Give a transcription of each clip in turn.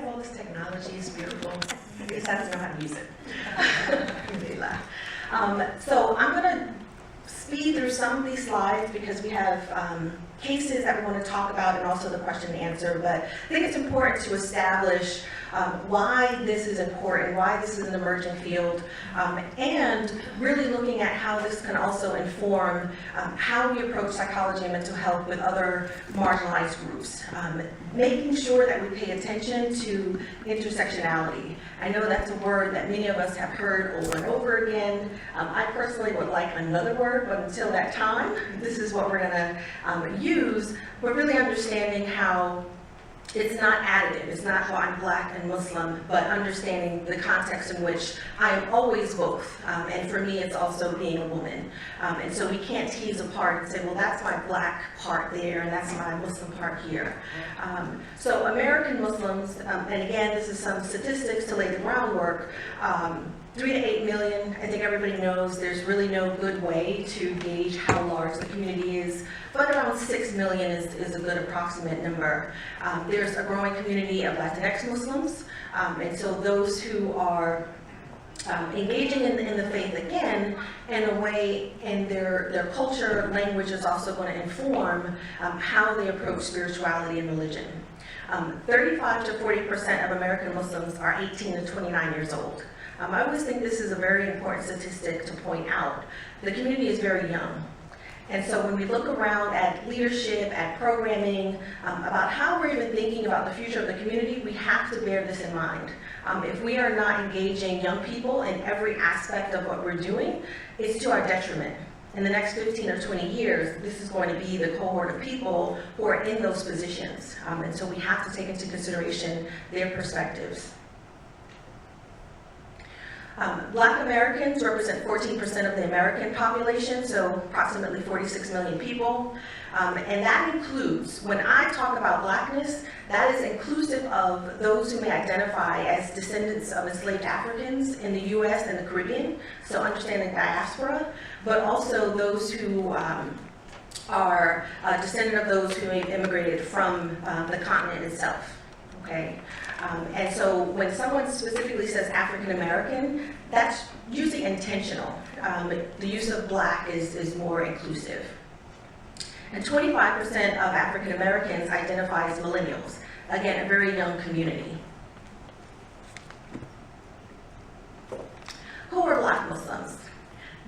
All this technology is beautiful. I just have to know how to use it. So I'm going to speed through some of these slides because we have cases that we want to talk about and also the question and answer. But I think it's important to establish why this is important, why this is an emerging field, and really looking at how this can also inform how we approach psychology and mental health with other marginalized groups. Making sure that we pay attention to intersectionality. I know that's a word that many of us have heard over and over again. I personally would like another word, but until that time, this is what we're going to use. But really understanding how it's not additive. It's not, well, I'm Black and Muslim, but understanding the context in which I am always both. And for me, it's also being a woman. And so we can't tease apart and say, well, that's my Black part there, and that's my Muslim part here. So American Muslims, and again, this is some statistics to lay the groundwork, 3 to 8 million, I think everybody knows there's really no good way to gauge how large the community is, but around 6 million is a good approximate number. There's a growing community of Latinx Muslims, and so those who are engaging in the faith again in a way, and their culture, language is also going to inform how they approach spirituality and religion. 35 to 40% of American Muslims are 18 to 29 years old. I always think this is a very important statistic to point out. The community is very young. And so when we look around at leadership, at programming, about how we're even thinking about the future of the community, we have to bear this in mind. If we are not engaging young people in every aspect of what we're doing, it's to our detriment. In the next 15 or 20 years, this is going to be the cohort of people who are in those positions. And so we have to take into consideration their perspectives. Black Americans represent 14% of the American population, so approximately 46 million people. And that includes, when I talk about Blackness, that is inclusive of those who may identify as descendants of enslaved Africans in the US and the Caribbean, so understanding diaspora, but also those who are descendant of those who may have immigrated from the continent itself. Okay, and so when someone specifically says African American, that's usually intentional. The use of Black is more inclusive. And 25% of African Americans identify as millennials. Again, a very young community. Who are Black Muslims?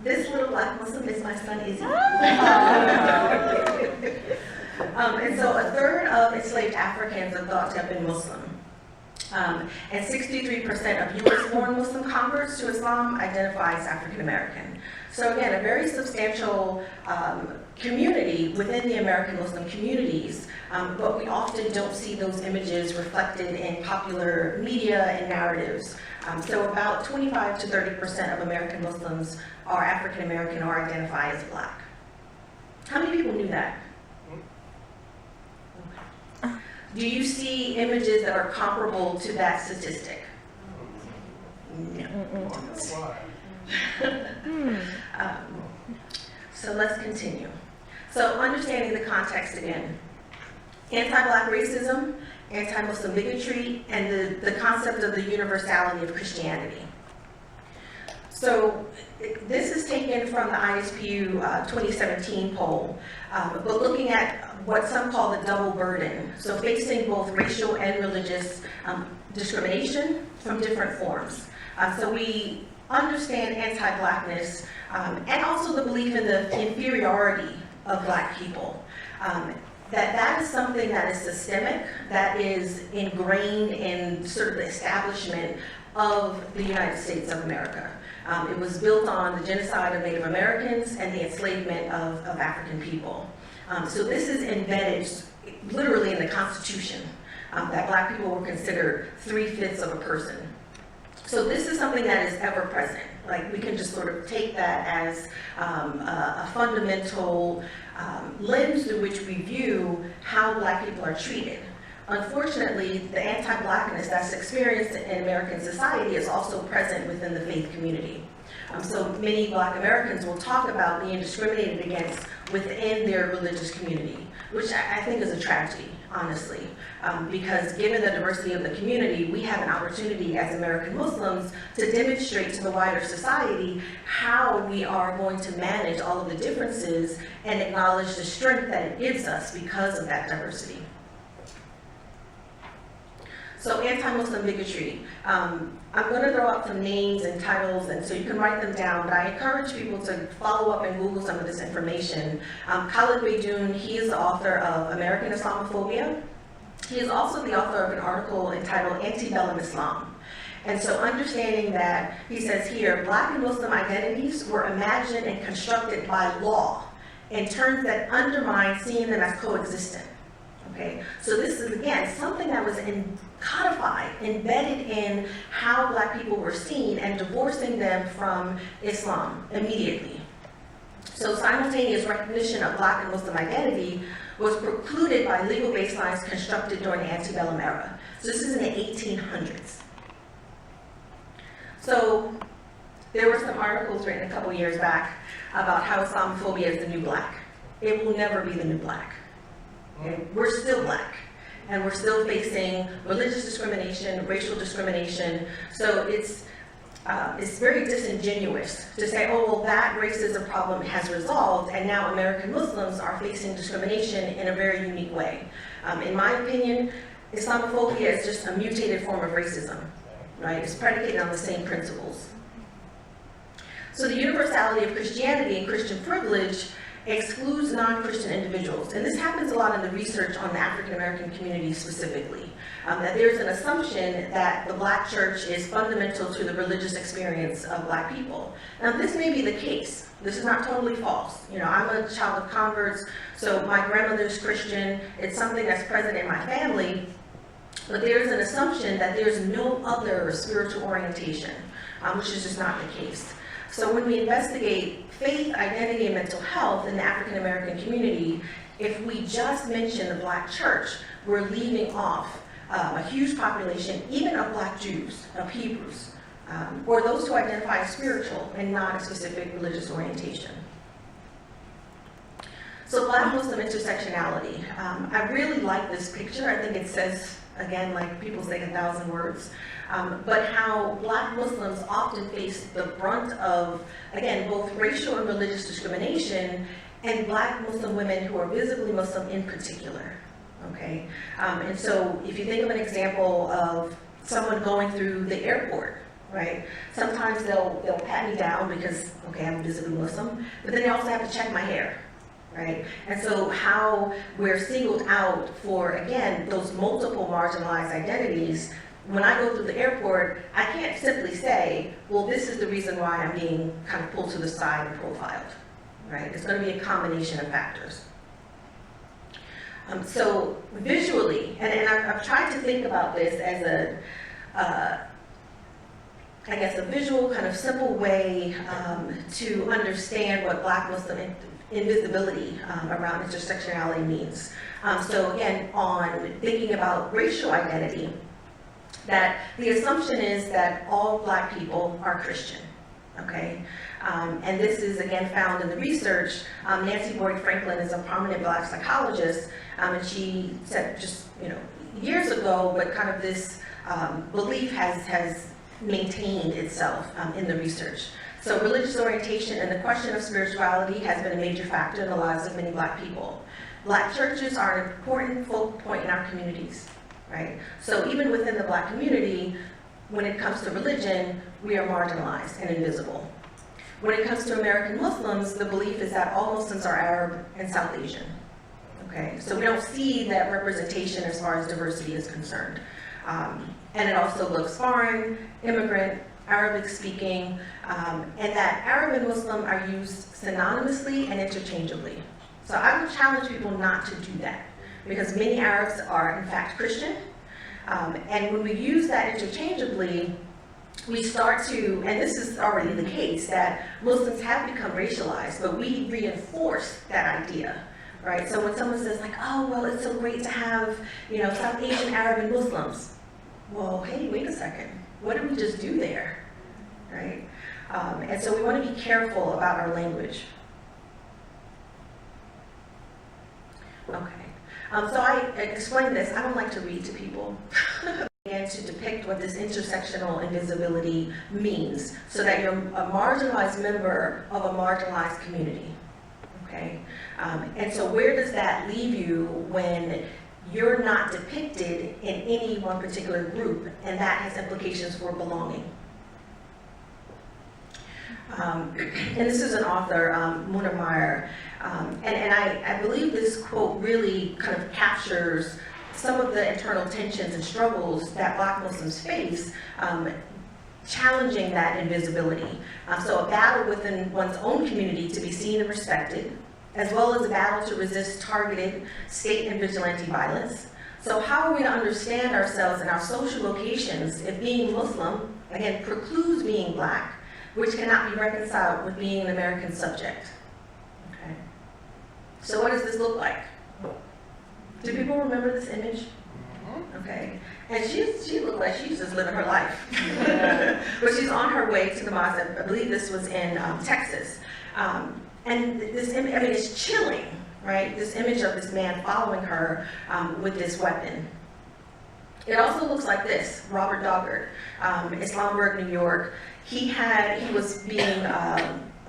This little Black Muslim is my son, Izzy. And so a third of enslaved Africans are thought to have been Muslim. And 63% of US-born Muslim converts to Islam identify as African American. So again, a very substantial community within the American Muslim communities, but we often don't see those images reflected in popular media and narratives. So about 25 to 30% of American Muslims are African American or identify as Black. How many people knew that? Do you see images that are comparable to that statistic? No. So let's continue. So understanding the context again. Anti-Black racism, anti-Muslim bigotry, and the concept of the universality of Christianity. So this is taken from the ISPU 2017 poll, but looking at what some call the double burden, so facing both racial and religious discrimination from different forms. So we understand anti-Blackness and also the belief in the inferiority of Black people. That is something that is systemic, that is ingrained in sort of the establishment of the United States of America. It was built on the genocide of Native Americans and the enslavement of African people. So this is embedded literally in the Constitution, that Black people were considered 3/5 of a person. So this is something that is ever present. Like, we can just sort of take that as a fundamental lens through which we view how Black people are treated. Unfortunately, the anti-Blackness that's experienced in American society is also present within the faith community. So many Black Americans will talk about being discriminated against within their religious community, which I think is a tragedy, honestly, because given the diversity of the community, we have an opportunity as American Muslims to demonstrate to the wider society how we are going to manage all of the differences and acknowledge the strength that it gives us because of that diversity. So anti-Muslim bigotry. I'm going to throw out some names and titles, and so you can write them down, but I encourage people to follow up and Google some of this information. Khalid Beydoun, he is the author of American Islamophobia. He is also the author of an article entitled Antebellum Islam. And so understanding that, he says here, Black and Muslim identities were imagined and constructed by law in terms that undermine seeing them as coexistent. Okay, so this is, again, something that was codified, embedded in how Black people were seen and divorcing them from Islam immediately. So simultaneous recognition of Black and Muslim identity was precluded by legal baselines constructed during the antebellum era. So this is in the 1800s. So there were some articles written a couple years back about how Islamophobia is the new Black. It will never be the new Black. Okay? We're still Black, and we're still facing religious discrimination, racial discrimination. So it's very disingenuous to say, oh, well, that racism problem has resolved, and now American Muslims are facing discrimination in a very unique way. In my opinion, Islamophobia is just a mutated form of racism, right? It's predicated on the same principles. So the universality of Christianity and Christian privilege excludes non-Christian individuals. And this happens a lot in the research on the African-American community specifically, that there's an assumption that the Black church is fundamental to the religious experience of Black people. Now, this may be the case. This is not totally false. You know, I'm a child of converts, so my grandmother's Christian. It's something that's present in my family, but there's an assumption that there's no other spiritual orientation, which is just not the case. So when we investigate faith, identity, and mental health in the African American community, if we just mention the Black church, we're leaving off a huge population, even of Black Jews, of Hebrews, or those who identify as spiritual and not a specific religious orientation. So Black Muslim intersectionality. I really like this picture. I think it says, again, like people say 1,000 words. But how Black Muslims often face the brunt of, again, both racial and religious discrimination, and Black Muslim women who are visibly Muslim in particular, okay? And so if you think of an example of someone going through the airport, right? Sometimes they'll pat me down because, okay, I'm visibly Muslim, but then they also have to check my hair, right? And so how we're singled out for, again, those multiple marginalized identities. When I go through the airport, I can't simply say, well, this is the reason why I'm being kind of pulled to the side and profiled, right? It's going to be a combination of factors. So visually, and I've tried to think about this as I guess, a visual kind of simple way to understand what Black Muslim invisibility around intersectionality means. So again, on thinking about racial identity, that the assumption is that all Black people are Christian, okay? And this is, again, found in the research. Nancy Boyd Franklin is a prominent Black psychologist, and she said just, years ago, but kind of this belief has maintained itself in the research. So religious orientation and the question of spirituality has been a major factor in the lives of many Black people. Black churches are an important focal point in our communities, right? So even within the Black community, when it comes to religion, we are marginalized and invisible. When it comes to American Muslims, the belief is that all Muslims are Arab and South Asian, okay? So we don't see that representation as far as diversity is concerned. And it also looks foreign, immigrant, Arabic speaking, and that Arab and Muslim are used synonymously and interchangeably. So I would challenge people not to do that, because many Arabs are in fact Christian. And when we use that interchangeably, we start to, and this is already the case, that Muslims have become racialized, but we reinforce that idea, right? So when someone says like, oh, well, it's so great to have, South Asian, Arab, and Muslims. Well, hey, wait a second. What did we just do there, right? And so we want to be careful about our language. Okay. So I explained this. I don't like to read to people. And to depict what this intersectional invisibility means, so that you're a marginalized member of a marginalized community, okay? And so where does that leave you when you're not depicted in any one particular group, and that has implications for belonging? And this is an author, Muna Meyer, and I believe this quote really kind of captures some of the internal tensions and struggles that Black Muslims face, challenging that invisibility. So a battle within one's own community to be seen and respected, as well as a battle to resist targeted state and vigilante violence. So how are we to understand ourselves in our social locations if being Muslim, again, precludes being Black, which cannot be reconciled with being an American subject? Okay. So what does this look like? Do people remember this image? Okay. And she looked like she's just living her life. But she's on her way to the mosque. I believe this was in Texas. And this image, I mean, it's chilling, right? This image of this man following her with this weapon. It also looks like this. Robert Doggart, Islamabad, New York. He was being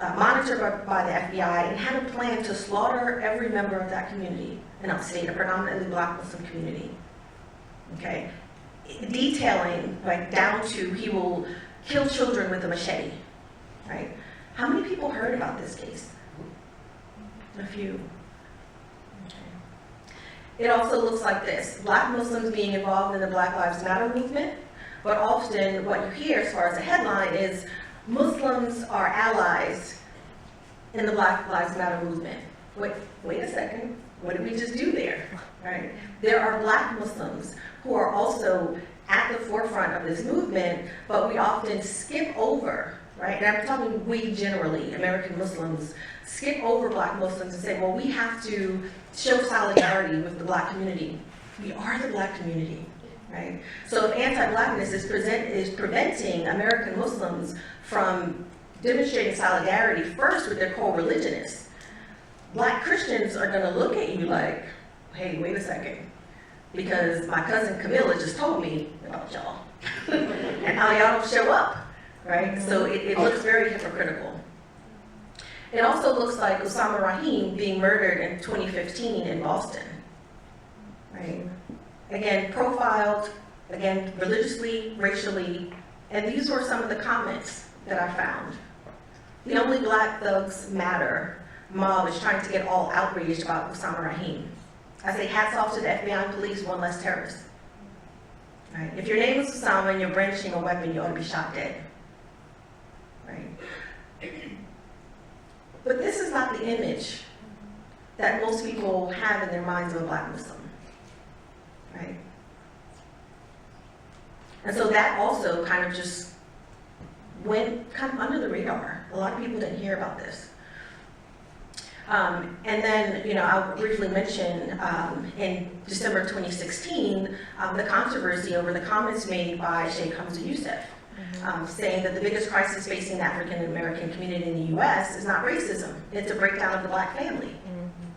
monitored by the FBI and had a plan to slaughter every member of that community in upstate, a predominantly Black Muslim community. Okay, detailing like down to he will kill children with a machete. Right? How many people heard about this case? A few. Okay. It also looks like this: Black Muslims being involved in the Black Lives Matter movement, but often what you hear as far as a headline is Muslims are allies in the Black Lives Matter movement. Wait a second. What did we just do there? Right? There are Black Muslims who are also at the forefront of this movement, but we often skip over, right? And I'm talking we generally, American Muslims, skip over Black Muslims and say, well, we have to show solidarity with the Black community. We are the Black community, right? So if anti-Blackness is preventing American Muslims from demonstrating solidarity first with their co-religionists, Black Christians are gonna look at you like, hey, wait a second, because my cousin Kameelah just told me about y'all, and how y'all don't show up, right? So it looks very hypocritical. It also looks like Osama Rahim being murdered in 2015 in Boston, right? Again, profiled, again, religiously, racially, and these were some of the comments that I found. The only Black thugs matter mob is trying to get all outraged about Osama Rahim. I say hats off to the FBI and police, one less terrorist. Right? If your name is Osama and you're brandishing a weapon, you ought to be shot dead. Right? But this is not the image that most people have in their minds of a Black Muslim. Right? And so that also kind of just went kind of under the radar. A lot of people didn't hear about this. And then, I'll briefly mention in December 2016, the controversy over the comments made by Sheikh Hamza Youssef, saying that the biggest crisis facing the African American community in the US is not racism, it's a breakdown of the Black family.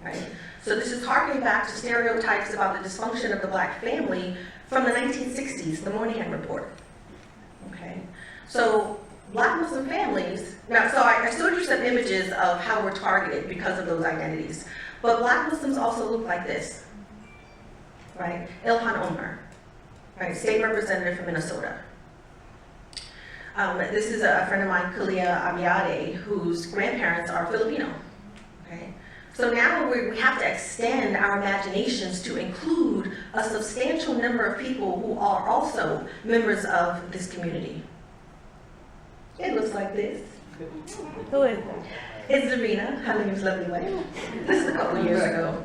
Right? So this is harkening back to stereotypes about the dysfunction of the Black family from the 1960s, the Moynihan Report. Okay? So Black Muslim families, now, so I showed you some images of how we're targeted because of those identities, but Black Muslims also look like this, right? Ilhan Omar, right? State representative from Minnesota. This is a friend of mine, Kameelah Abiade, whose grandparents are Filipino, okay? So now we have to extend our imaginations to include a substantial number of people who are also members of this community. It looks like this. Who is it? It's Zarina, Halim's lovely wife. This is a couple of years ago.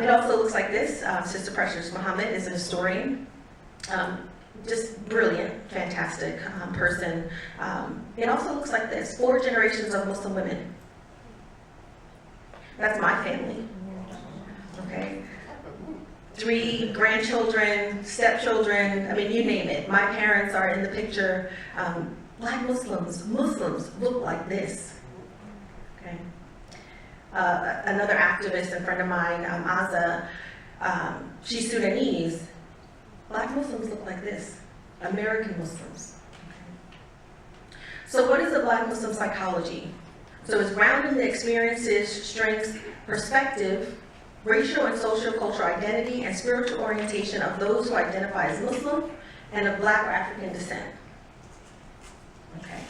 It also looks like this. Sister Precious Muhammad is a historian. Just brilliant, fantastic person. It also looks like this. 4 generations of Muslim women. That's my family. Okay. 3 grandchildren, stepchildren, I mean, you name it. My parents are in the picture. Black Muslims look like this. Okay. another activist and friend of mine, Azza, she's Sudanese. Black Muslims look like this, American Muslims. So what is the Black Muslim psychology? So it's grounded in the experiences, strengths, perspective, racial and social cultural identity, and spiritual orientation of those who identify as Muslim and of Black or African descent. Okay.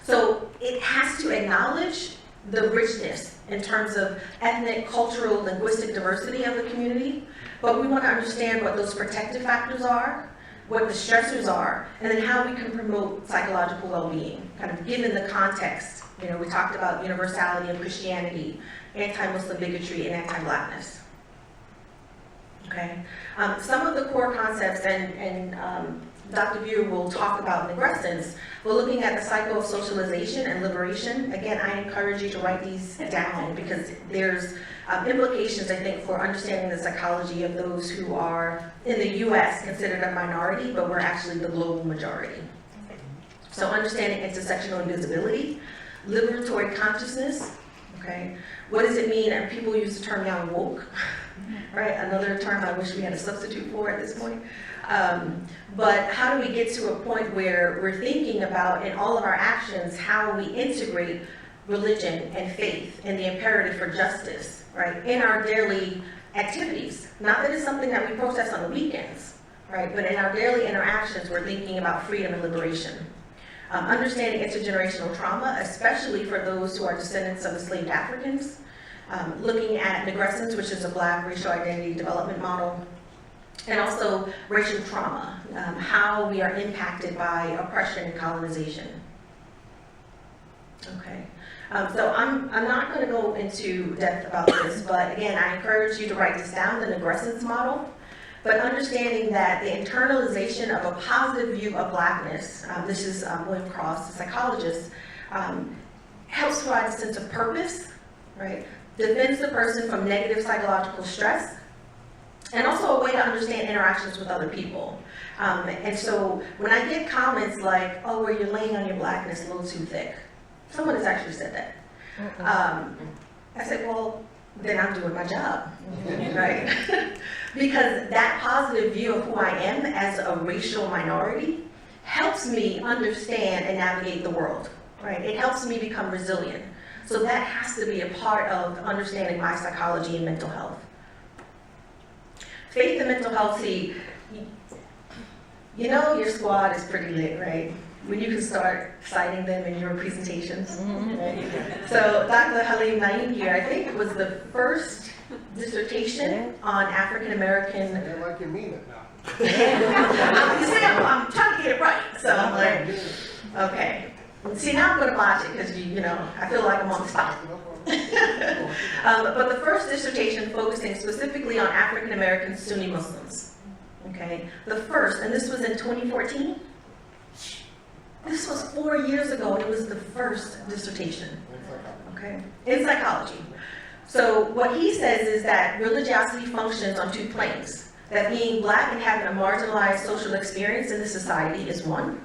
So it has to acknowledge the richness in terms of ethnic, cultural, linguistic diversity of the community, but we want to understand what those protective factors are, what the stressors are, and then how we can promote psychological well-being, kind of given the context. You know, we talked about universality of Christianity, anti-Muslim bigotry, and anti-Blackness. Okay, some of the core concepts, and Dr. Vieux will talk about negressence. We're looking at the cycle of socialization and liberation. Again, I encourage you to write these down because there's implications, I think, for understanding the psychology of those who are in the US considered a minority, but we're actually the global majority. So understanding intersectional invisibility, liberatory consciousness, okay? What does it mean? And people use the term young woke, right? Another term I wish we had a substitute for at this point. But how do we get to a point where we're thinking about, in all of our actions, how we integrate religion and faith and the imperative for justice, right, in our daily activities? Not that it's something that we protest on the weekends, right, but in our daily interactions, we're thinking about freedom and liberation. Understanding intergenerational trauma, especially for those who are descendants of enslaved Africans. Looking at negressence, which is a Black racial identity development model. And also racial trauma, how we are impacted by oppression and colonization. Okay, so I'm not going to go into depth about this, but again, I encourage you to write this down, the negressence model. But understanding that the internalization of a positive view of Blackness, this is William Cross, the psychologist, helps provide a sense of purpose, right? Defends the person from negative psychological stress, and also a way to understand interactions with other people. And so when I get comments like, oh, well, you're laying on your Blackness a little too thick, someone has actually said that. I said, well, then I'm doing my job, right? Because that positive view of who I am as a racial minority helps me understand and navigate the world, right? It helps me become resilient. So that has to be a part of understanding my psychology and mental health. Faith and mental health, see, you know your squad is pretty lit, right? When you can start citing them in your presentations. Right? So Dr. Halim Naeem here, I think, was the first dissertation on African American. I like you mean it now. You see, I'm trying to get it right, so I'm like, okay. See, now I'm going to botch it because you know, I feel like I'm on the spot. But the first dissertation focusing specifically on African American Sunni Muslims. Okay, the first, and this was in 2014. This was 4 years ago, and it was the first dissertation, okay, in psychology. So what he says is that religiosity functions on two planes, that being Black and having a marginalized social experience in the society is one,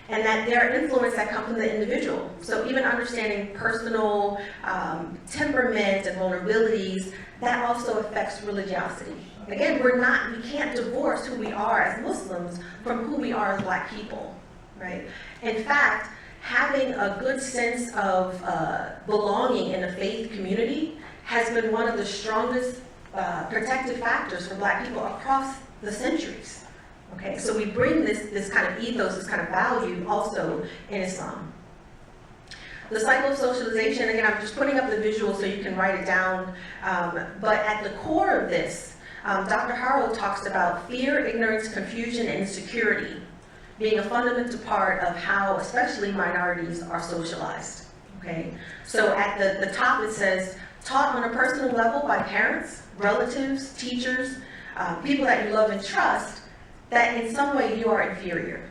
and that there are influences that come from the individual. So even understanding personal temperament and vulnerabilities, that also affects religiosity. Again, we can't divorce who we are as Muslims from who we are as Black people. Right? In fact, having a good sense of belonging in a faith community has been one of the strongest protective factors for Black people across the centuries. Okay, so we bring this kind of ethos, this kind of value also in Islam. The cycle of socialization, again, I'm just putting up the visual so you can write it down, but at the core of this, Dr. Harold talks about fear, ignorance, confusion, and insecurity being a fundamental part of how especially minorities are socialized, okay? So at the top it says, taught on a personal level by parents, relatives, teachers, people that you love and trust, that in some way you are inferior,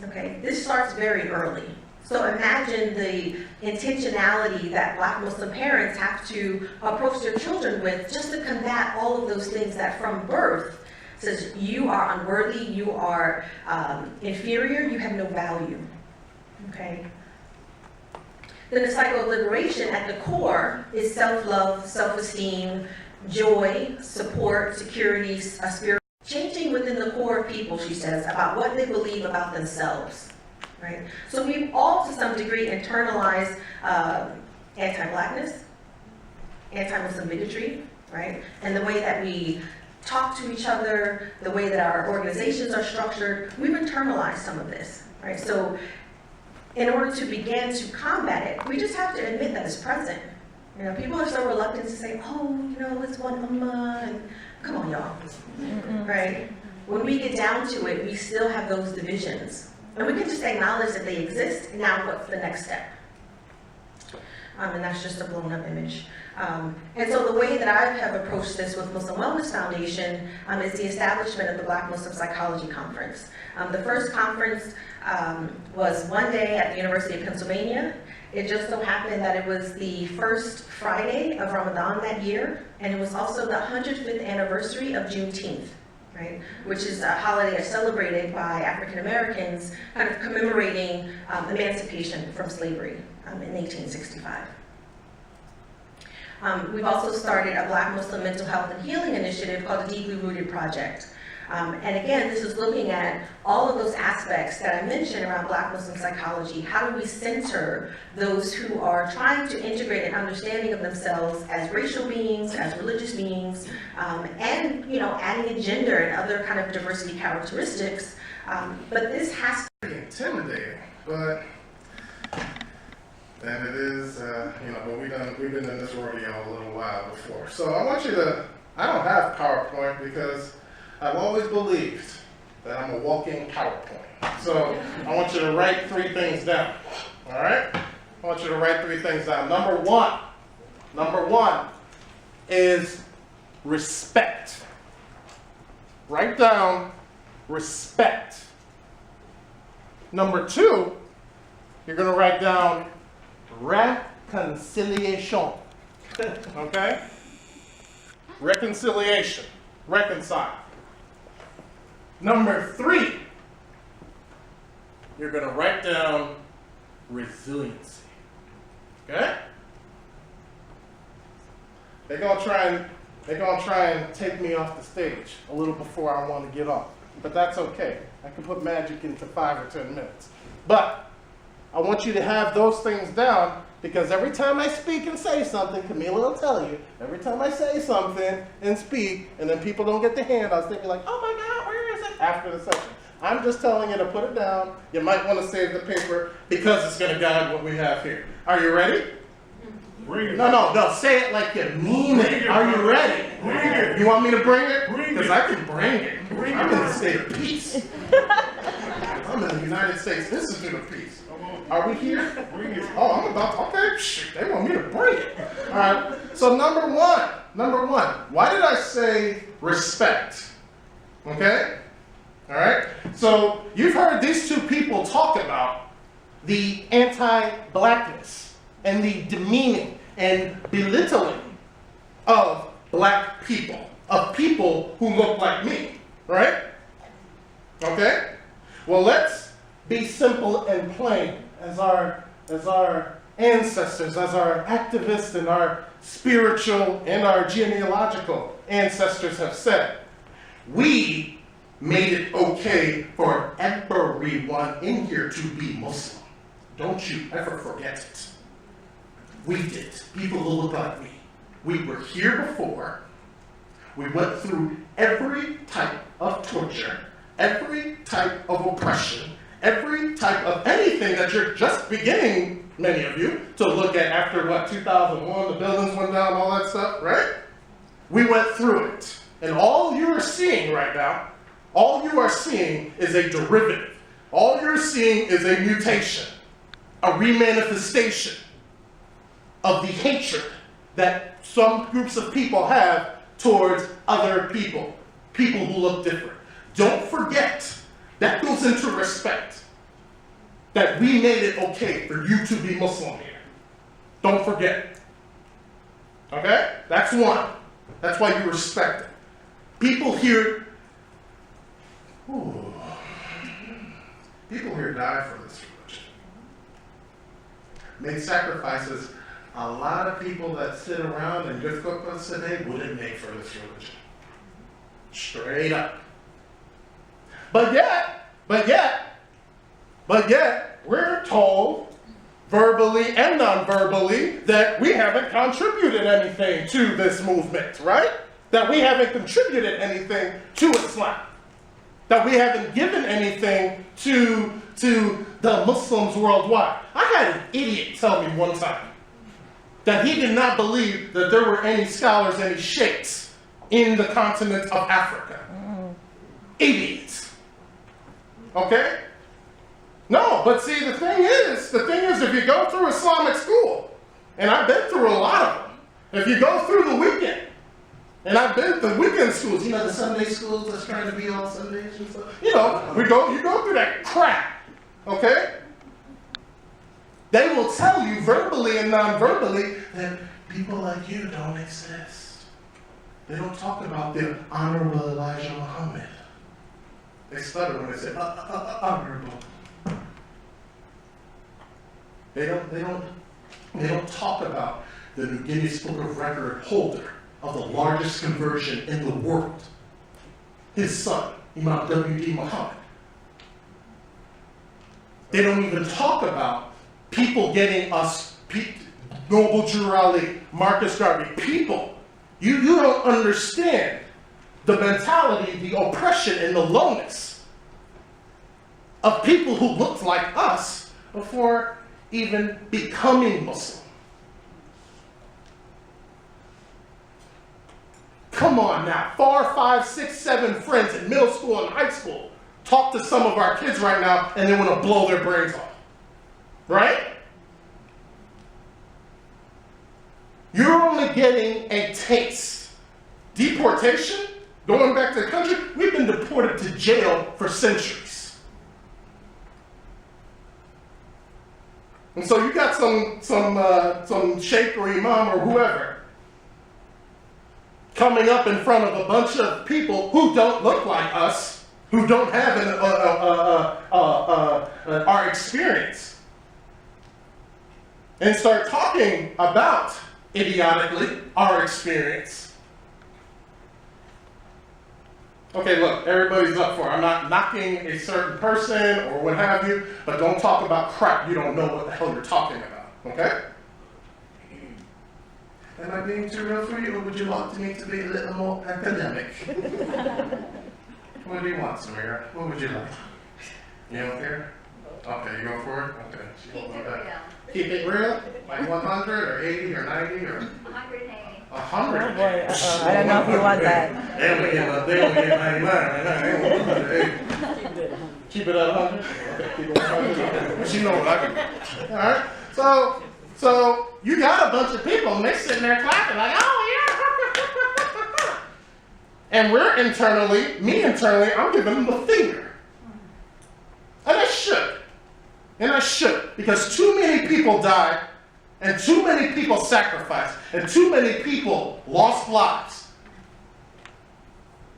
okay? This starts very early. So imagine the intentionality that Black Muslim parents have to approach their children with just to combat all of those things that from birth says you are unworthy, you are inferior, you have no value, okay? then the cycle of liberation at the core is self-love, self-esteem, joy, support, security, a spirit. Changing within the core of people, she says, about what they believe about themselves, right? So we've all, to some degree, internalized anti-Blackness, anti-Muslim bigotry, right? And the way that we talk to each other, the way that our organizations are structured, we've internalized some of this, right? So in order to begin to combat it, we just have to admit that it's present. You know, people are so reluctant to say, oh, you know, it's one ummah, and come on, y'all, right? When we get down to it, we still have those divisions. And we can just acknowledge that they exist, and now what's the next step? And that's just a blown up image. And so the way that I have approached this with Muslim Wellness Foundation is the establishment of the Black Muslim Psychology Conference. The first conference was one day at the University of Pennsylvania. It just so happened that it was the first Friday of Ramadan that year, and it was also the 105th anniversary of Juneteenth, right? Which is a holiday celebrated by African Americans, kind of commemorating emancipation from slavery in 1865. We've also started a Black Muslim mental health and healing initiative called the Deeply Rooted Project. And again, this is looking at all of those aspects that I mentioned around Black Muslim psychology. How do we center those who are trying to integrate an understanding of themselves as racial beings, as religious beings, and, you know, adding in gender and other kind of diversity characteristics. But this has to be intimidating, but and it is, you know, but we've been in this rodeo a little while before. So I want you to, I don't have PowerPoint because I've always believed that I'm a walking PowerPoint. So I want you to write 3 things down, all right? I want you to write 3 things down. Number one is respect. Write down respect. Number 2, you're gonna write down reconciliation, okay? Reconciliation, reconcile. Number 3, you're gonna write down resiliency, okay? They're gonna try and take me off the stage a little before I want to get off, but that's okay. I can put magic into 5 or 10 minutes. But I want you to have those things down, because every time I speak and say something, Kameelah will tell you, every time I say something and speak, and then people don't get the handouts, they'll be like, oh my God, where is it? After the session. I'm just telling you to put it down. You might want to save the paper because it's going to guide what we have here. Are you ready? Bring it. No, say it like you mean it. Are you ready? Bring it. You want me to bring it? Bring it. Because I can bring it. Bring I'm it. in the state of peace. I'm in the United States Institute of Peace. Are we here? Bring it. Oh, I'm about to, okay, shit, they want me to bring it. All right, so number one, why did I say respect? Okay, all right, so you've heard these 2 people talk about the anti-Blackness and the demeaning and belittling of Black people, of people who look like me, right? Okay, well, let's be simple and plain. As our ancestors, as our activists and our spiritual and our genealogical ancestors have said, we made it okay for everyone in here to be Muslim. Don't you ever forget it. We did. People who look like me. We were here before. We went through every type of torture, every type of oppression, every type of anything that you're just beginning, many of you, to look at after, 2001, the buildings went down, all that stuff, right? We went through it. And all you are seeing right now, all you are seeing is a derivative. All you're seeing is a mutation, a remanifestation of the hatred that some groups of people have towards other people, people who look different. Don't forget, that goes into respect. That we made it okay for you to be Muslim here. Don't forget. Okay? That's one. That's why you respect it. People here, people here die for this religion. made sacrifices a lot of people that sit around and just go us today wouldn't make for this religion. Straight up. But yet, we're told, verbally and non-verbally, that we haven't contributed anything to this movement, right? That we haven't contributed anything to Islam. That we haven't given anything to the Muslims worldwide. I had an idiot tell me one time that he did not believe that there were any scholars, any sheikhs in the continent of Africa. Idiots. Okay? No, but see, the thing is, if you go through Islamic school, and I've been through a lot of them, if you go through the weekend, and I've been to weekend schools, you know, the Sunday schools that's trying to be all Sundays and stuff. You know, you go through that crap, okay? They will tell you verbally and non-verbally that people like you don't exist. They don't talk about the Honorable Elijah Muhammad. They stutter when they say, honorable. They don't talk about the New Guinness Book of Record holder of the largest conversion in the world. His son, Imam W.D. Muhammad. They don't even talk about people getting us, Noble Drew Ali, Marcus Garvey, people. You don't understand the mentality, the oppression, and the lowness of people who looked like us before even becoming Muslim. Come on now, 4, 5, 6, 7 friends in middle school and high school talk to some of our kids right now and they want to blow their brains off. Right? You're only getting a taste. Deportation, going back to the country, we've been deported to jail for centuries. And so you got some sheikh or imam or whoever coming up in front of a bunch of people who don't look like us, who don't have our experience, and start talking about, idiotically, our experience. Okay, look, everybody's up for it. I'm not knocking a certain person or what have you, but don't talk about crap you don't know what the hell you're talking about, okay? Am I being too real for you, or would you like me to be a little more academic? What do you want, Samira? What would you like? You don't care? Okay, you go for it? Okay. Keep it real. Keep it real? Like 100 or 80 or 90 or? 180. 100? Oh boy, I don't know if you want that. They only get 99. They only get 99. Keep it at 100? Okay, keep it 100. But you know what I mean. Alright? So you got a bunch of people and they're sitting there clapping like, oh yeah. And we're internally, I'm giving them the finger. And I should. Because too many people died, and too many people sacrificed, and too many people lost lives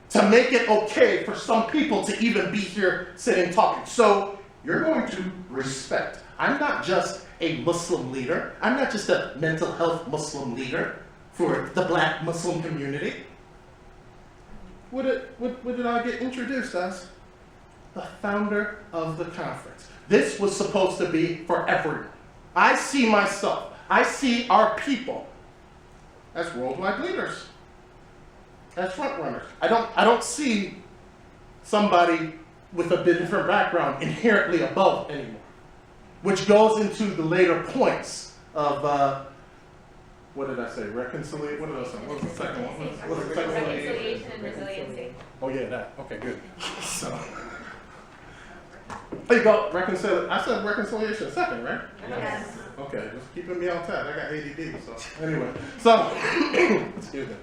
to make it okay for some people to even be here sitting talking. So you're going to respect. I'm not just a Muslim leader. I'm not just a mental health Muslim leader for the Black Muslim community. What did I get introduced as? The founder of the conference. This was supposed to be for everyone. I see myself, I see our people as worldwide leaders, as front runners. I don't see somebody with a bit different background inherently above anymore, which goes into the later points of what did I say? Reconciliation. What did I say? What was the second one? What was the second one? Reconciliation and resiliency. Oh yeah, that. Okay, good. So there you go. I said reconciliation second, right? Yes. Okay, just keeping me on tap. I got ADD. So anyway, so excuse me.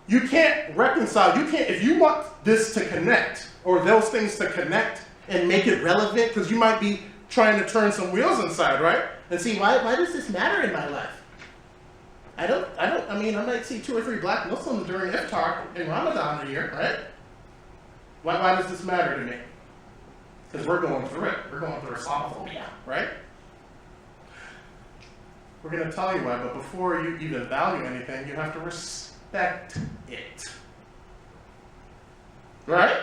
You can't reconcile. You can't if you want this to connect or those things to connect and make it relevant, because you might be trying to turn some wheels inside, right? And see, why does this matter in my life? I mean, I might see 2 or 3 Black Muslims during iftar in Ramadan a year, right? Why does this matter to me? because we're going through it. We're going through Islamophobia, right? We're going to tell you why, but before you even value anything, you have to respect it. Right?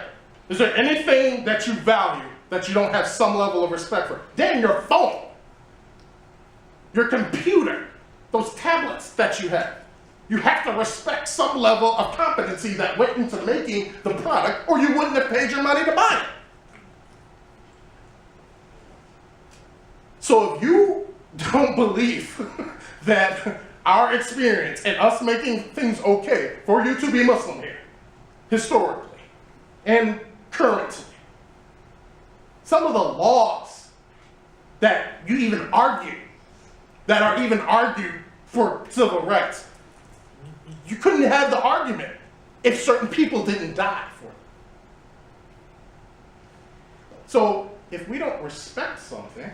Is there anything that you value that you don't have some level of respect for? Damn, your phone, your computer, those tablets that you have. You have to respect some level of competency that went into making the product, or you wouldn't have paid your money to buy it. So if you don't believe that our experience and us making things okay for you to be Muslim here, historically and currently, some of the laws that you even argue, that are even argued for civil rights, you couldn't have the argument if certain people didn't die for it. So if we don't respect something,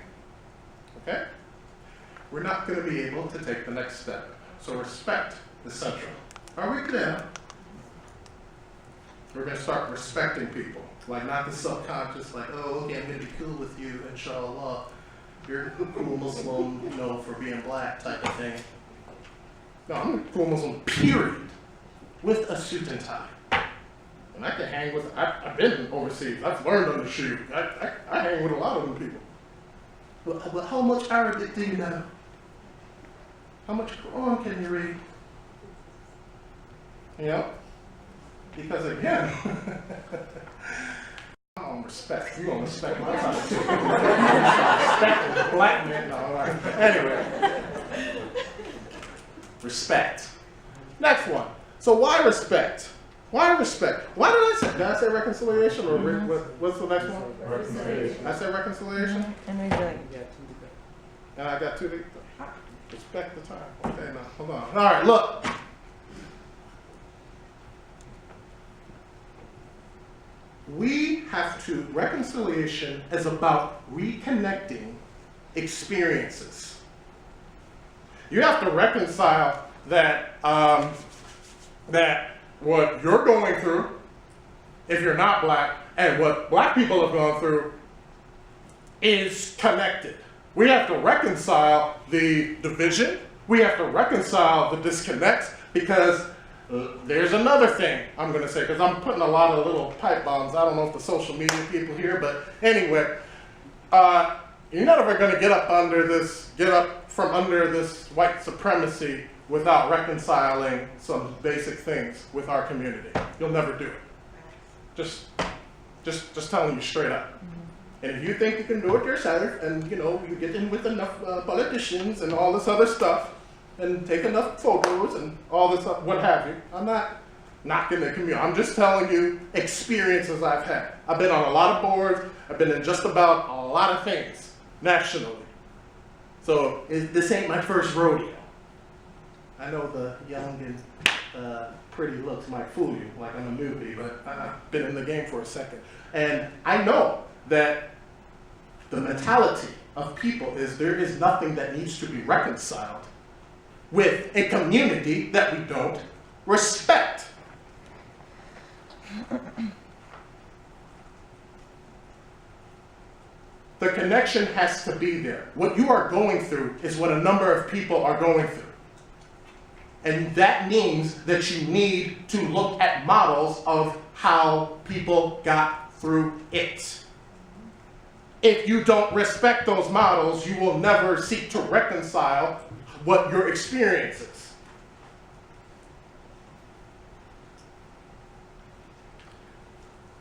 okay, we're not going to be able to take the next step. So respect is central. Are we clear? We're going to start respecting people. Like not the subconscious, like, oh, okay, I'm going to be cool with you, inshallah. You're a cool Muslim, you know, for being black type of thing. No, I'm a cool Muslim, period. With a suit and tie. And I can hang with, I've been overseas. I've learned on the shoe. I hang with a lot of them people. Well, how much Arabic do you know? How much Quran can you read? You know? Because again, I'm gonna respect. You're gonna respect my time too. Respect the black man. No, all right. Anyway. Respect. Next one. So why respect? Why respect? Why did I say reconciliation or what's the next one? Reconciliation. I said reconciliation? And resilience. And I got two. Respect the time. Okay, now hold on. All right, look. We have to, reconciliation is about reconnecting experiences. You have to reconcile that that what you're going through, if you're not black, and what black people have gone through is connected. We have to reconcile the division. We have to reconcile the disconnects because there's another thing I'm going to say, because I'm putting a lot of little pipe bombs. I don't know if the social media people here, but anyway, you're never going to get up from under this white supremacy without reconciling some basic things with our community. You'll never do it. Just telling you straight up. And if you think you can do it yourself, and you know you get in with enough politicians and all this other stuff, and take enough photos and all this, what have you. I'm not knocking the community. I'm just telling you experiences I've had. I've been on a lot of boards. I've been in just about a lot of things nationally. So this ain't my first rodeo. I know the young and pretty looks might fool you, like I'm a newbie, but I've been in the game for a second. And I know that the mentality of people is there is nothing that needs to be reconciled with a community that we don't respect. The connection has to be there. What you are going through is what a number of people are going through. And that means that you need to look at models of how people got through it. If you don't respect those models, you will never seek to reconcile what your experience is.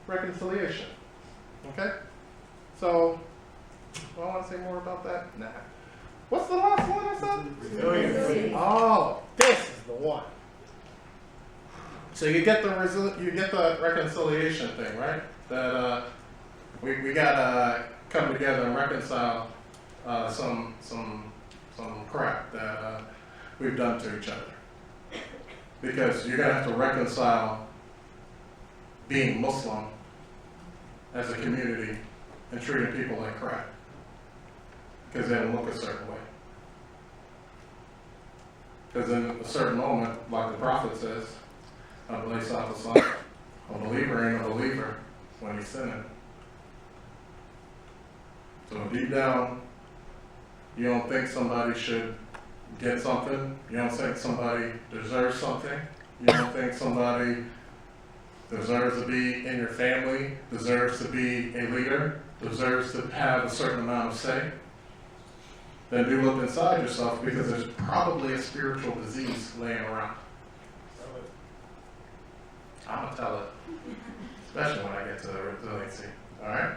Reconciliation. Okay? So, do I want to say more about that? Nah. What's the last one I said? Resilience. Oh, this is the one. So you get the reconciliation thing, right? That we gotta come together and reconcile some crap that we've done to each other. Because you're gonna have to reconcile being Muslim as a community and treating people like crap. Because they don't look a certain way. Because in a certain moment, like the Prophet says, a believer ain't a believer when he's sinning. So deep down, you don't think somebody should get something. You don't think somebody deserves something. You don't think somebody deserves to be in your family, deserves to be a leader, deserves to have a certain amount of say. Then do look inside yourself, because there's probably a spiritual disease laying around. I'm gonna tell it, especially when I get to the resiliency. All right.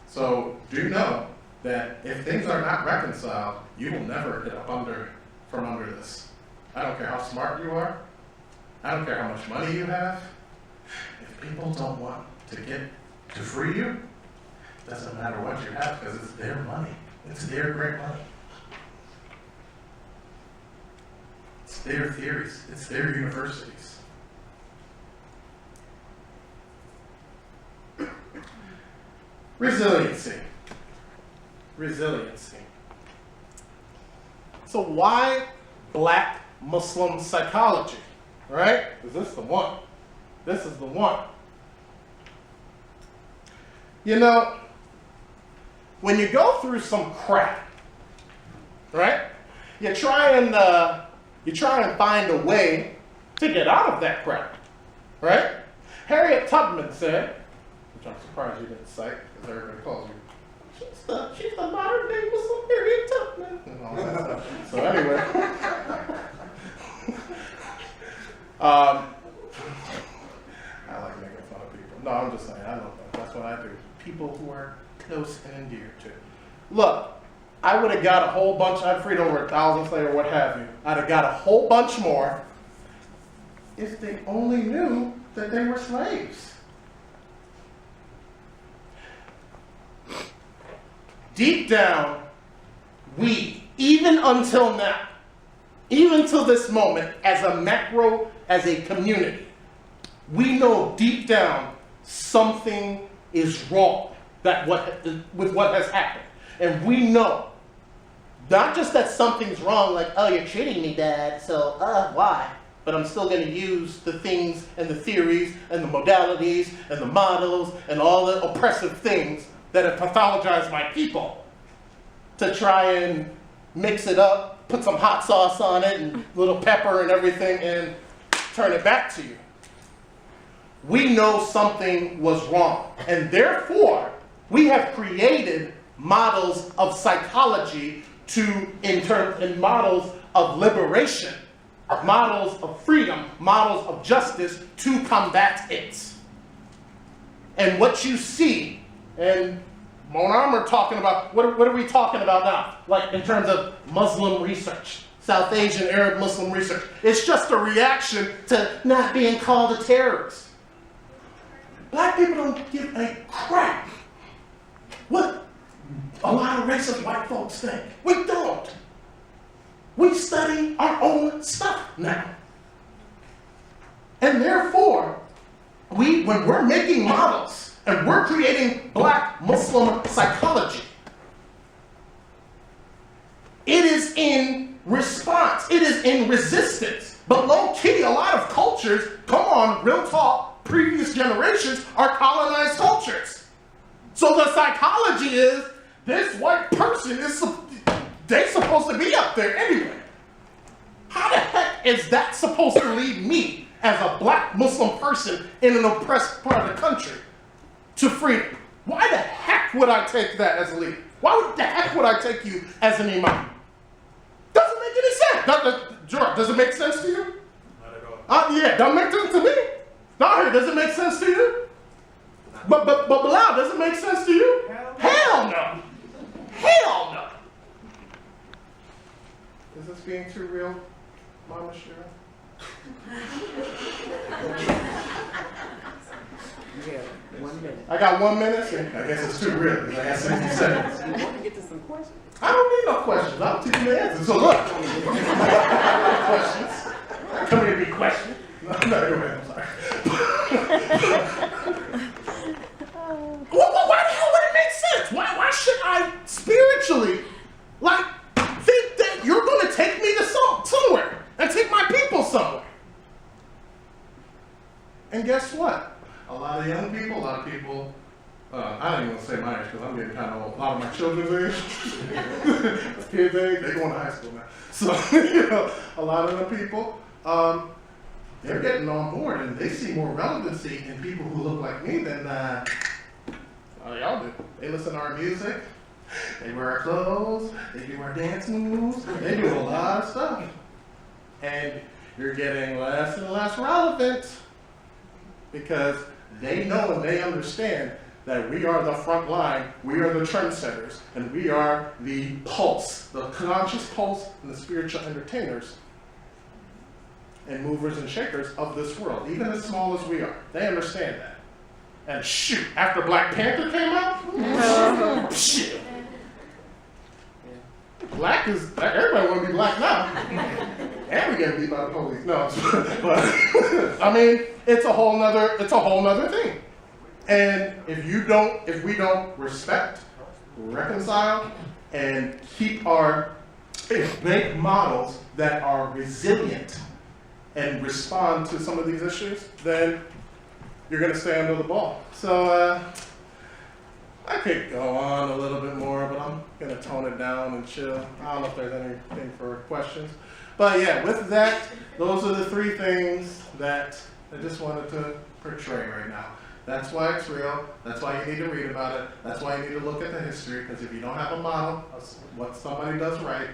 So do know that if things are not reconciled, you will never get up from under this. I don't care how smart you are. I don't care how much money you have. If people don't want to free you, it doesn't matter what you have, because it's their money. It's their great money. It's their theories. It's their universities. Resiliency. Resiliency. So why Black Muslim psychology? Right? Is this the one? This is the one. You know, when you go through some crap, right? You try and find a way to get out of that crap, right? Harriet Tubman said, which I'm surprised you didn't cite, because everybody calls you, she's the modern day Muslim Harriet Tubman. And all that stuff. So anyway, I like making fun of people. No, I'm just saying, I love that. That's what I do. People who are close and endeared to. Look, I would have got a whole bunch, I'd freed over 1,000 slaves or what have you. I'd have got a whole bunch more if they only knew that they were slaves. Deep down, we, even until now, even to this moment, as a community, we know deep down something is wrong with what has happened. And we know, not just that something's wrong, like, oh, you're treating me, Dad, so, why? But I'm still going to use the things and the theories and the modalities and the models and all the oppressive things that have pathologized my people to try and mix it up, put some hot sauce on it and little pepper and everything, and turn it back to you. We know something was wrong, and therefore we have created models of psychology and models of liberation, models of freedom, models of justice to combat it. And what you see, and Monam are talking about, what are we talking about now? Like in terms of Muslim research, South Asian Arab Muslim research. It's just a reaction to not being called a terrorist. Black people don't give a crap what a lot of racist white folks think. We don't. We study our own stuff now. And therefore, when we're making models and we're creating Black Muslim psychology, it is in response, it is in resistance. But low-key, a lot of cultures, come on, real talk, previous generations are colonized cultures. So the psychology is, this white person they're supposed to be up there anyway. How the heck is that supposed to lead me as a Black Muslim person in an oppressed part of the country to freedom? Why the heck would I take that as a leader? Why the heck would I take you as an imam? Doesn't make any sense. George, does it make sense to you? Not at all. Yeah, doesn't make sense to me. No, does it make sense to you? But Bilal, does it make sense to you? Hell no. Hell no. Is this being too real, Mama Cheryl? Yeah, 1 minute. I got 1 minute? I guess it's too real because I got 60 seconds. You want to get to some questions? I don't need no questions. I'll teach you the answers. So look, I got questions. Come here to be questioned. No, anyway, I'm sorry. Why the hell would it make sense? Why should I spiritually, think that you're going to take me to somewhere and take my people somewhere? And guess what? A lot of young people, a lot of people I don't even want to say my age because I'm getting kind of old. A lot of my children's age, kids' age, they're going to high school now. So, you know, a lot of the people, they're getting on board and they see more relevancy in people who look like me than y'all do. They listen to our music, they wear our clothes, they do our dance moves, they do a lot of stuff. And you're getting less and less relevant because they know and they understand that we are the front line, we are the trendsetters, and we are the pulse, the conscious pulse and the spiritual entertainers and movers and shakers of this world, even as small as we are. They understand that. And shoot, after Black Panther came out, shit. Black is, everybody want to be black now. And we get beat by the police. No, but I mean, it's a whole nother thing. And if we don't respect, reconcile, and make models that are resilient and respond to some of these issues, then you're going to stay under the ball. So I could go on a little bit more, but I'm going to tone it down and chill. I don't know if there's anything for questions. But yeah, with that, those are the three things that I just wanted to portray right now. That's why it's real. That's why you need to read about it. That's why you need to look at the history, because if you don't have a model of what somebody does right,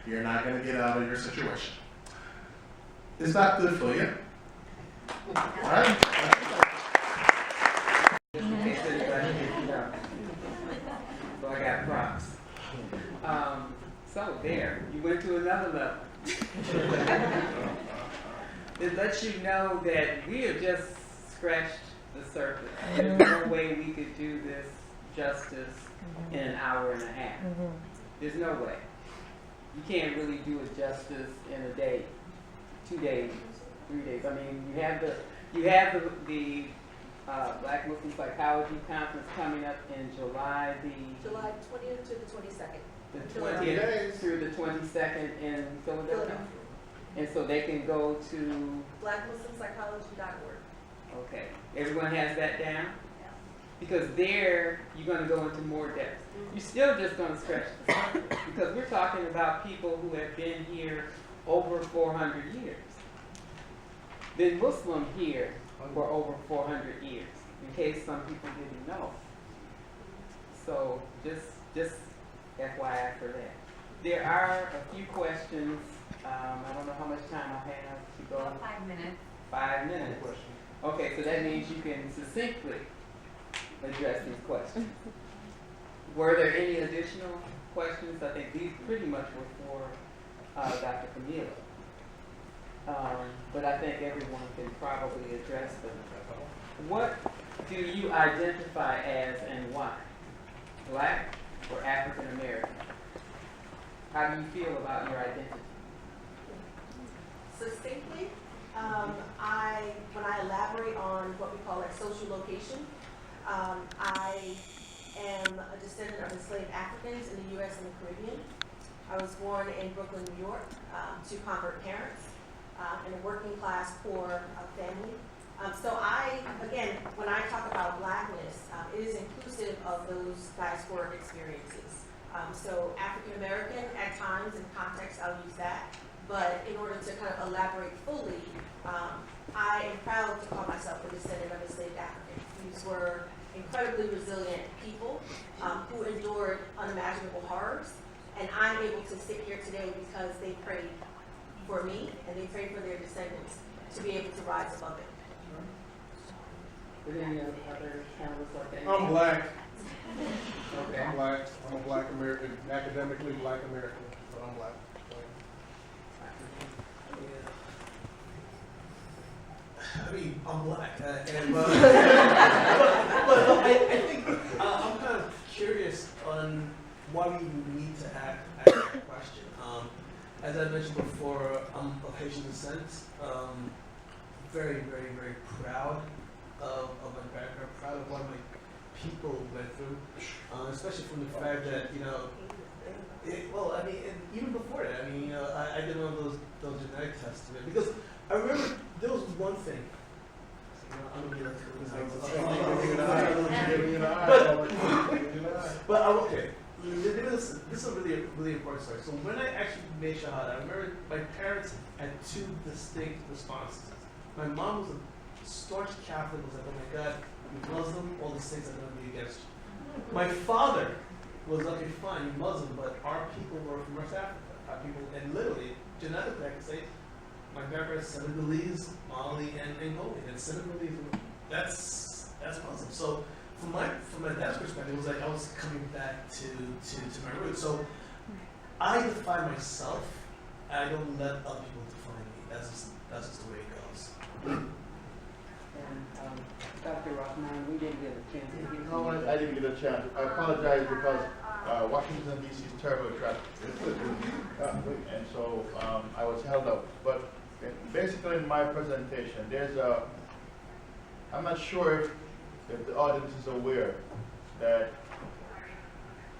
you're not going to get out of your situation. Is that good for you? All right? So I got props. So there, you went to another level. It lets you know that we have just scratched the surface. There's no way we could do this justice in an hour and a half. There's no way. You can't really do it justice in a day, 2 days, 3 days. I mean, you have the Black Muslim Psychology Conference coming up in July 20th to the 22nd. The 20th through the 22nd in Philadelphia. And so they can go to blackmuslimpsychology.org. Okay, everyone has that down? Because there, you're going to go into more depth. You're still just going to scratch the surface because we're talking about people who have been here over 400 years. Been Muslim here for over 400 years, in case some people didn't know. So just FYI for that. There are a few questions. I don't know how much time I have to go. About 5 minutes. 5 minutes. Okay, so that means you can succinctly address these questions. Were there any additional questions? I think these pretty much were for Dr. Kameelah. But I think everyone can probably address them. What do you identify as and why? Black or African American? How do you feel about your identity? Succinctly, when I elaborate on what we call like social location, I am a descendant of enslaved Africans in the U.S. and the Caribbean. I was born in Brooklyn, New York, to convert parents in a working class poor family. So again, when I talk about Blackness, it is inclusive of those diasporic experiences. So African American, at times in context, I'll use that. But in order to kind of elaborate fully, I am proud to call myself a descendant of enslaved Africans. These were incredibly resilient people who endured unimaginable horrors. And I'm able to sit here today because they prayed for me and they prayed for their descendants to be able to rise above it. Is there any other panelists like that? I'm black. Okay. I'm black. I'm a black American, academically black American, but I'm black. I mean, I'm black, but I think I'm kind of curious on why we need to ask that question. As I mentioned before, I'm of Haitian descent. Very, very, very proud of my background, proud of what my people went through, especially from the fact that, even before that, I did one of those genetic tests, because I remember there was one thing. I'm gonna be like, is a really important story. So when I actually made Shahada, I remember my parents had two distinct responses. My mom was a staunch Catholic, was like, oh my God, you're Muslim, all these things are going to be against you. My father was, okay, fine, you're Muslim, but our people were from West Africa. Our people, and literally, genetically, I can say, my grandparents Senegalese, Mali, and Angolan. And Senegalese, that's Muslim. So from my dad's perspective, it was like I was coming back to my roots. So I define myself. I don't let other people define me. That's just the way it goes. And Dr. Rahman, we didn't get a chance to hear No, you. I didn't get a chance. I apologize because Washington D.C. is terrible traffic. And so I was held up. But basically in my presentation, I'm not sure if the audience is aware that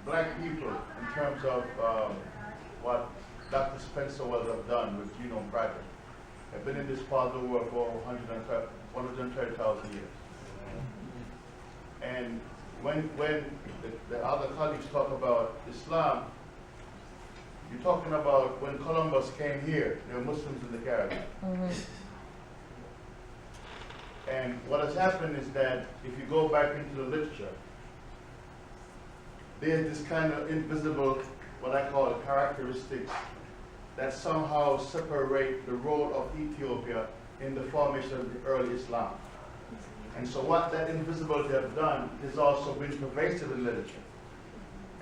black people, in terms of what Dr. Spencer Wells have done with Genome Project, have been in this part of the world for 130,000 years. And when the other colleagues talk about Islam, you're talking about when Columbus came here, there were Muslims in the Caribbean. And what has happened is that if you go back into the literature, there's this kind of invisible, what I call characteristics that somehow separate the role of Ethiopia in the formation of the early Islam. And so what that invisibility has done has also been pervasive in literature.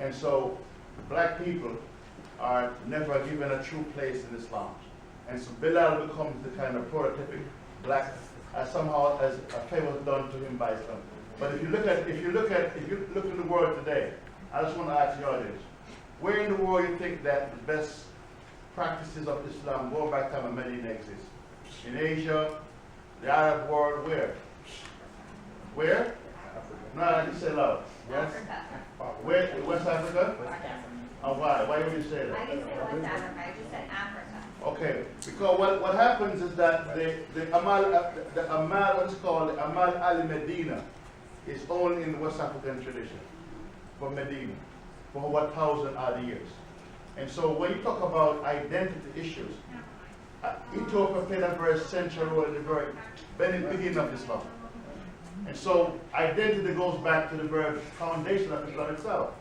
And so black people are never given a true place in Islam. And so Bilal becomes the kind of prototypic black, somehow as a favor done to him by Islam. But if you look at the world today, I just want to ask the audience, where in the world you think that the best practices of Islam going back to time of Medina exist? In Asia, the Arab world, where? Where? No, I just say loud. Yes? Africa. Where? West Africa? And why? Why would you say I that? didn't say West Africa, I just said Africa. Okay, because what happens is that the Amal, what is called the Amal al-Medina, is only in the West African tradition for Medina for what 1,000 odd years. And so when you talk about identity issues, Ethiopia played a very central role in the very beginning of Islam. And so identity goes back to the very foundation of Islam itself.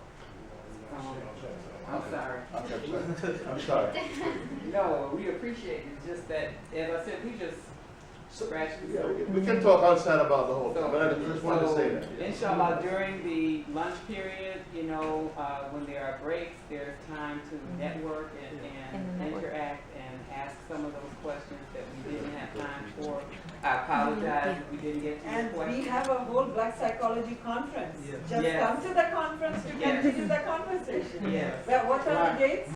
I'm sorry. I'm sorry. No, we appreciate it. Just that, as I said, we just scratched the Yeah, surface. we can talk outside about the whole thing, but I just wanted to say that. Inshallah, during the lunch period, when there are breaks, there's time to network and interact and ask some of those questions that we didn't have time for. I apologize if we didn't get to your And question. we have a whole black psychology conference. Yeah. Just Yes. come to the conference to Yes. continue the conversation. Yes. What are the dates?